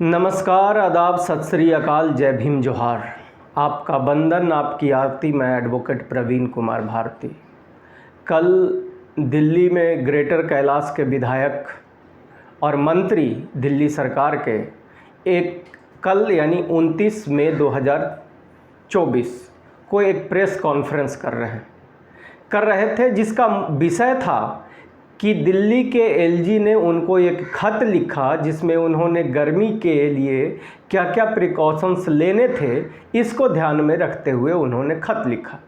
नमस्कार, आदाब, सत श्री अकाल, जय भीम, जोहार। आपका बंदन, आपकी आरती। मैं एडवोकेट प्रवीण कुमार भारती। कल दिल्ली में ग्रेटर कैलाश के विधायक और मंत्री दिल्ली सरकार के कल यानी 29 मई 2024 को एक प्रेस कॉन्फ्रेंस कर रहे थे, जिसका विषय था कि दिल्ली के एलजी ने उनको एक खत लिखा जिसमें उन्होंने गर्मी के लिए क्या क्या प्रिकॉशंस लेने थे, इसको ध्यान में रखते हुए उन्होंने खत लिखा।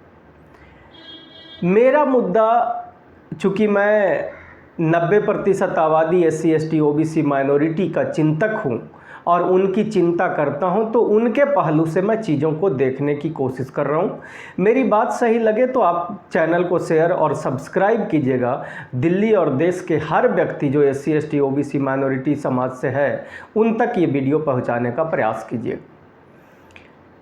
मेरा मुद्दा, चूँकि मैं 90% आबादी SC ST OBC माइनॉरिटी का चिंतक हूँ और उनकी चिंता करता हूँ, तो उनके पहलू से मैं चीज़ों को देखने की कोशिश कर रहा हूँ। मेरी बात सही लगे तो आप चैनल को शेयर और सब्सक्राइब कीजिएगा। दिल्ली और देश के हर व्यक्ति जो SC ST OBC माइनॉरिटी समाज से है, उन तक ये वीडियो पहुँचाने का प्रयास कीजिए।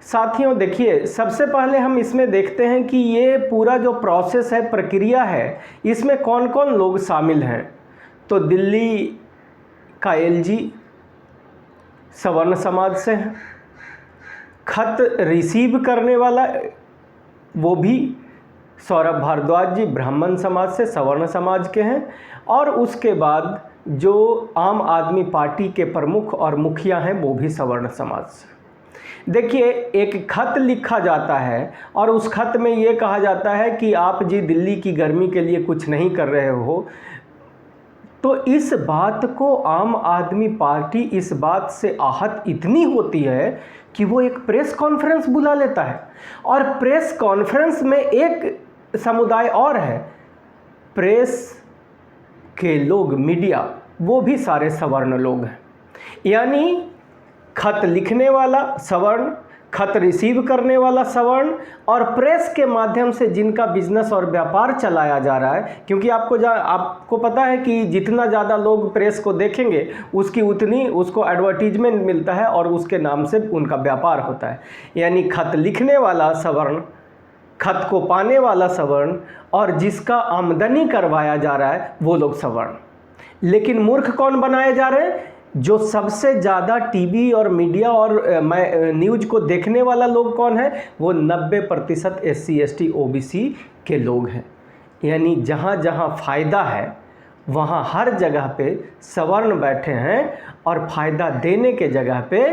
साथियों, देखिए, सबसे पहले हम इसमें देखते हैं कि ये पूरा जो प्रोसेस है, प्रक्रिया है, इसमें कौन कौन लोग शामिल हैं। तो दिल्ली का LG सवर्ण समाज से है, खत रिसीव करने वाला वो भी सौरभ भारद्वाज जी ब्राह्मण समाज से, सवर्ण समाज के हैं, और उसके बाद जो आम आदमी पार्टी के प्रमुख और मुखिया हैं वो भी सवर्ण समाज से। देखिए, एक खत लिखा जाता है और उस खत में ये कहा जाता है कि आप जी दिल्ली की गर्मी के लिए कुछ नहीं कर रहे हो। तो इस बात को आम आदमी पार्टी इस बात से आहत इतनी होती है कि वो एक प्रेस कॉन्फ्रेंस बुला लेता है। और प्रेस कॉन्फ्रेंस में एक समुदाय और है, प्रेस के लोग, मीडिया, वो भी सारे सवर्ण लोग हैं। यानी खत लिखने वाला सवर्ण, खत रिसीव करने वाला सवर्ण, और प्रेस के माध्यम से जिनका बिजनेस और व्यापार चलाया जा रहा है। क्योंकि आपको पता है कि जितना ज़्यादा लोग प्रेस को देखेंगे उसकी उतनी उसको एडवर्टीजमेंट मिलता है और उसके नाम से उनका व्यापार होता है। यानी खत लिखने वाला सवर्ण, खत को पाने वाला सवर्ण, और जिसका आमदनी करवाया जा रहा है वो लोग सवर्ण। लेकिन मूर्ख कौन बनाए जा रहे हैं? जो सबसे ज़्यादा टीवी और मीडिया और न्यूज़ को देखने वाला लोग कौन है? वो 90% SC ST OBC के लोग हैं। यानी जहाँ जहाँ फ़ायदा है वहाँ हर जगह पे सवर्ण बैठे हैं, और फ़ायदा देने के जगह पे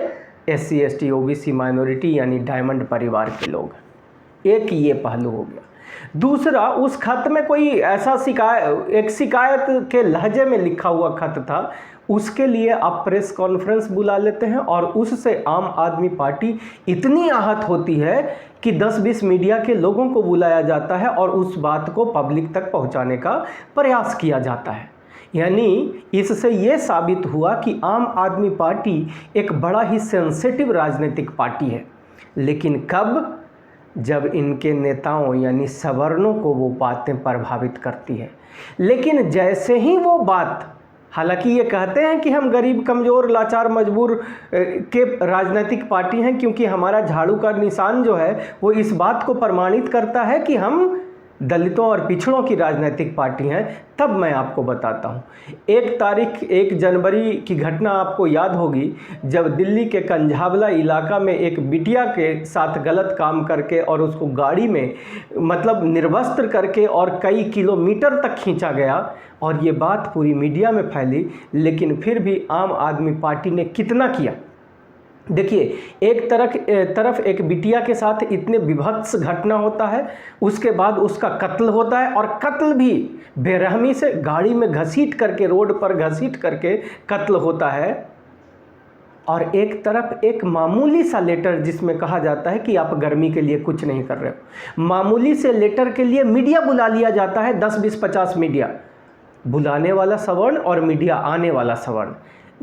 SC ST OBC माइनॉरिटी यानी डायमंड परिवार के लोग हैं। एक ये पहलू हो गया। दूसरा, उस खत में कोई ऐसा शिकायत के लहजे में लिखा हुआ खत था, उसके लिए आप प्रेस कॉन्फ्रेंस बुला लेते हैं और उससे आम आदमी पार्टी इतनी आहत होती है कि 10-20 मीडिया के लोगों को बुलाया जाता है और उस बात को पब्लिक तक पहुंचाने का प्रयास किया जाता है। यानी इससे ये साबित हुआ कि आम आदमी पार्टी एक बड़ा ही सेंसिटिव राजनीतिक पार्टी है। लेकिन कब? जब इनके नेताओं यानी सवर्णों को वो बातें प्रभावित करती है। लेकिन जैसे ही वो बात, हालांकि ये कहते हैं कि हम गरीब, कमज़ोर, लाचार, मजबूर के राजनीतिक पार्टी हैं, क्योंकि हमारा झाड़ू का निशान जो है वो इस बात को प्रमाणित करता है कि हम दलितों और पिछड़ों की राजनीतिक पार्टी हैं। तब मैं आपको बताता हूँ, 1 जनवरी की घटना आपको याद होगी, जब दिल्ली के कंझावला इलाका में एक बिटिया के साथ गलत काम करके और उसको गाड़ी में मतलब निर्वस्त्र करके और कई किलोमीटर तक खींचा गया, और ये बात पूरी मीडिया में फैली। लेकिन फिर भी आम आदमी पार्टी ने कितना किया। देखिए, एक तरफ एक बिटिया के साथ इतने विभत्स घटना होता है, उसके बाद उसका कत्ल होता है, और कत्ल भी बेरहमी से गाड़ी में घसीट करके, रोड पर घसीट करके कत्ल होता है। और एक तरफ एक मामूली सा लेटर जिसमें कहा जाता है कि आप गर्मी के लिए कुछ नहीं कर रहे हो, मामूली से लेटर के लिए मीडिया बुला लिया जाता है, 10, 20, 50 मीडिया, बुलाने वाला सवर्ण और मीडिया आने वाला सवर्ण।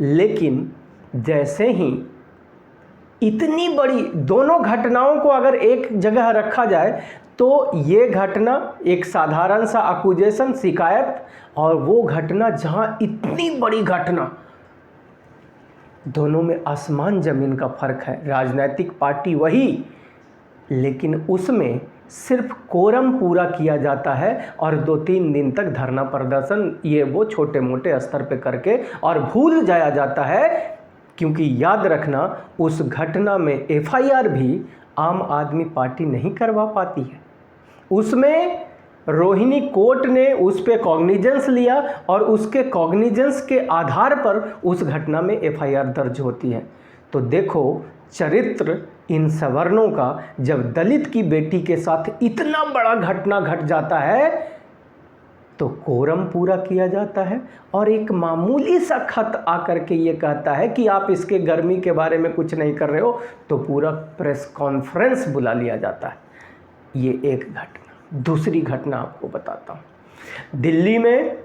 लेकिन जैसे ही इतनी बड़ी दोनों घटनाओं को अगर एक जगह रखा जाए तो ये घटना एक साधारण सा अक्यूजेशन, शिकायत, और वो घटना जहां इतनी बड़ी घटना, दोनों में आसमान ज़मीन का फ़र्क है। राजनीतिक पार्टी वही, लेकिन उसमें सिर्फ कोरम पूरा किया जाता है और 2-3 दिन तक धरना प्रदर्शन ये वो छोटे मोटे स्तर पे करके और भूल जाया जाता है क्योंकि याद रखना उस घटना में एफआईआर भी आम आदमी पार्टी नहीं करवा पाती है। उसमें रोहिणी कोर्ट ने उस पे कॉग्निजेंस लिया और उसके कॉग्निजेंस के आधार पर उस घटना में एफआईआर दर्ज होती है। तो देखो चरित्र इन सवर्णों का, जब दलित की बेटी के साथ इतना बड़ा घटना घट जाता है तो कोरम पूरा किया जाता है और एक मामूली सा खत आकर के ये कहता है कि आप इसके गर्मी के बारे में कुछ नहीं कर रहे हो, तो पूरा प्रेस कॉन्फ्रेंस बुला लिया जाता है। ये एक घटना। दूसरी घटना आपको बताता हूँ। दिल्ली में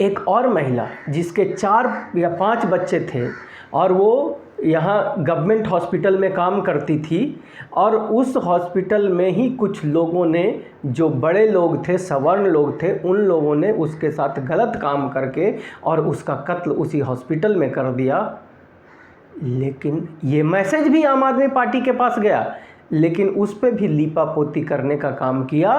एक और महिला जिसके 4 या 5 बच्चे थे और वो यहाँ गवर्नमेंट हॉस्पिटल में काम करती थी, और उस हॉस्पिटल में ही कुछ लोगों ने, जो बड़े लोग थे, सवर्ण लोग थे, उन लोगों ने उसके साथ गलत काम करके और उसका कत्ल उसी हॉस्पिटल में कर दिया। लेकिन ये मैसेज भी आम आदमी पार्टी के पास गया, लेकिन उस पे भी लीपापोती करने का काम किया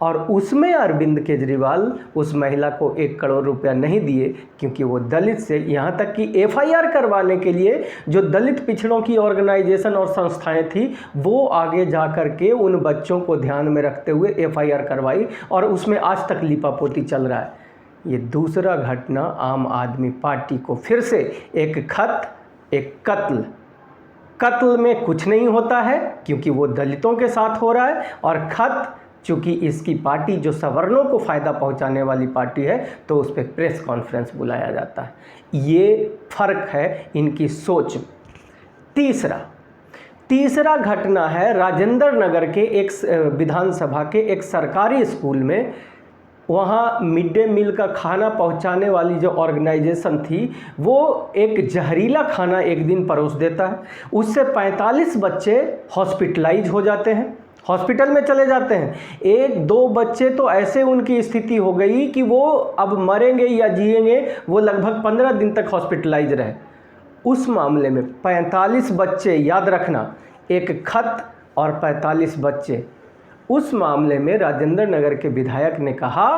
और उसमें अरविंद केजरीवाल उस महिला को 1 करोड़ रुपया नहीं दिए, क्योंकि वो दलित से, यहाँ तक कि एफआईआर करवाने के लिए जो दलित पिछड़ों की ऑर्गेनाइजेशन और संस्थाएं थी वो आगे जा कर के उन बच्चों को ध्यान में रखते हुए एफआईआर करवाई और उसमें आज तक लीपापोती चल रहा है। ये दूसरा घटना आम आदमी पार्टी को फिर से एक खत, एक कत्ल में कुछ नहीं होता है क्योंकि वो दलितों के साथ हो रहा है, और खत चूँकि इसकी पार्टी जो सवर्णों को फ़ायदा पहुंचाने वाली पार्टी है तो उस पर प्रेस कॉन्फ्रेंस बुलाया जाता है। ये फ़र्क है इनकी सोच में। तीसरा घटना है राजेंद्र नगर के एक विधानसभा के एक सरकारी स्कूल में। वहाँ मिड डे मील का खाना पहुँचाने वाली जो ऑर्गेनाइजेशन थी वो एक जहरीला खाना एक दिन परोस देता है। उससे 45 बच्चे हॉस्पिटलाइज हो जाते हैं, हॉस्पिटल में चले जाते हैं। 1-2 बच्चे तो ऐसे उनकी स्थिति हो गई कि वो अब मरेंगे या जिएंगे, वो लगभग 15 दिन तक हॉस्पिटलाइज रहे। उस मामले में 45 बच्चे, याद रखना, एक खत और 45 बच्चे। उस मामले में राजेंद्र नगर के विधायक ने कहा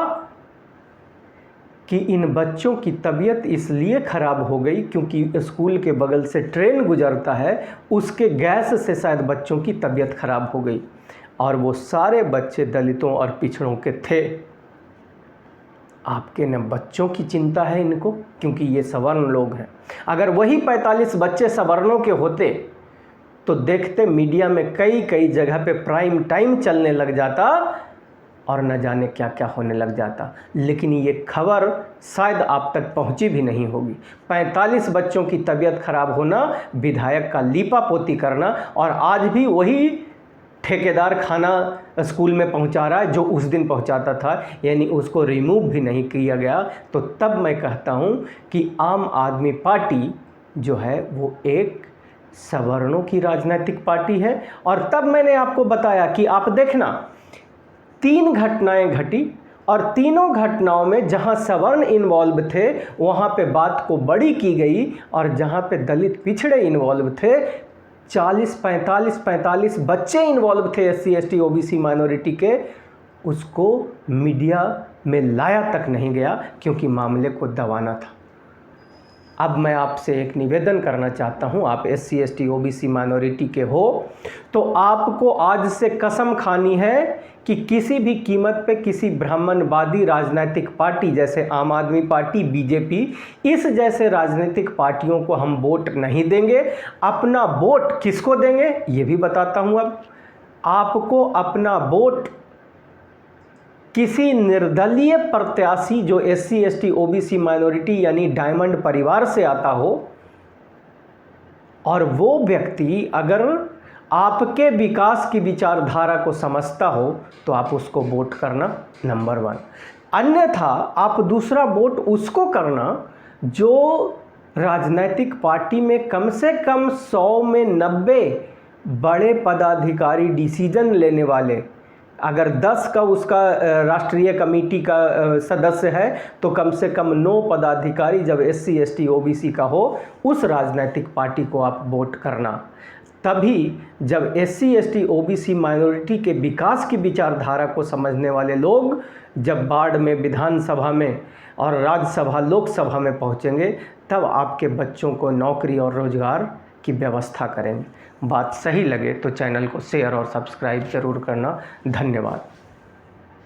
कि इन बच्चों की तबीयत इसलिए ख़राब हो गई क्योंकि स्कूल के बगल से ट्रेन गुजरता है, उसके गैस से शायद बच्चों की तबीयत ख़राब हो गई, और वो सारे बच्चे दलितों और पिछड़ों के थे। आपके न बच्चों की चिंता है इनको, क्योंकि ये सवर्ण लोग हैं। अगर वही 45 बच्चे सवर्णों के होते तो देखते मीडिया में कई जगह पे प्राइम टाइम चलने लग जाता और न जाने क्या क्या होने लग जाता। लेकिन ये खबर शायद आप तक पहुंची भी नहीं होगी। 45 बच्चों की तबीयत खराब होना, विधायक का लीपापोती करना, और आज भी वही ठेकेदार खाना स्कूल में पहुंचा रहा है जो उस दिन पहुंचाता था, यानी उसको रिमूव भी नहीं किया गया। तो तब मैं कहता हूं कि आम आदमी पार्टी जो है वो एक सवर्णों की राजनीतिक पार्टी है। और तब मैंने आपको बताया कि आप देखना 3 घटनाएं घटी और तीनों घटनाओं में जहां सवर्ण इन्वॉल्व थे वहां पे बात को बड़ी की गई, और जहां पे दलित पिछड़े इन्वॉल्व थे, 45 बच्चे इन्वॉल्व थे SC ST OBC माइनॉरिटी के, उसको मीडिया में लाया तक नहीं गया क्योंकि मामले को दबाना था। अब मैं आपसे एक निवेदन करना चाहता हूं, आप SC ST OBC माइनॉरिटी के हो तो आपको आज से कसम खानी है कि किसी भी कीमत पे किसी ब्राह्मणवादी राजनीतिक पार्टी जैसे आम आदमी पार्टी, बीजेपी, इस जैसे राजनीतिक पार्टियों को हम वोट नहीं देंगे। अपना वोट किसको देंगे ये भी बताता हूं। अब आपको अपना वोट किसी निर्दलीय प्रत्याशी जो SC ST OBC माइनॉरिटी यानी डायमंड परिवार से आता हो, और वो व्यक्ति अगर आपके विकास की विचारधारा को समझता हो तो आप उसको वोट करना, नंबर 1। अन्यथा आप दूसरा वोट उसको करना जो राजनीतिक पार्टी में कम से कम 100 में 90 बड़े पदाधिकारी डिसीजन लेने वाले, अगर 10 का उसका राष्ट्रीय कमेटी का सदस्य है तो कम से कम 9 पदाधिकारी जब SC ST OBC का हो, उस राजनीतिक पार्टी को आप वोट करना। तभी जब SC ST OBC माइनॉरिटी के विकास की विचारधारा को समझने वाले लोग जब वार्ड में, विधानसभा में और राज्यसभा लोकसभा में पहुँचेंगे तब आपके बच्चों को नौकरी और रोज़गार की व्यवस्था करेंगे। बात सही लगे तो चैनल को शेयर और सब्सक्राइब ज़रूर करना। धन्यवाद।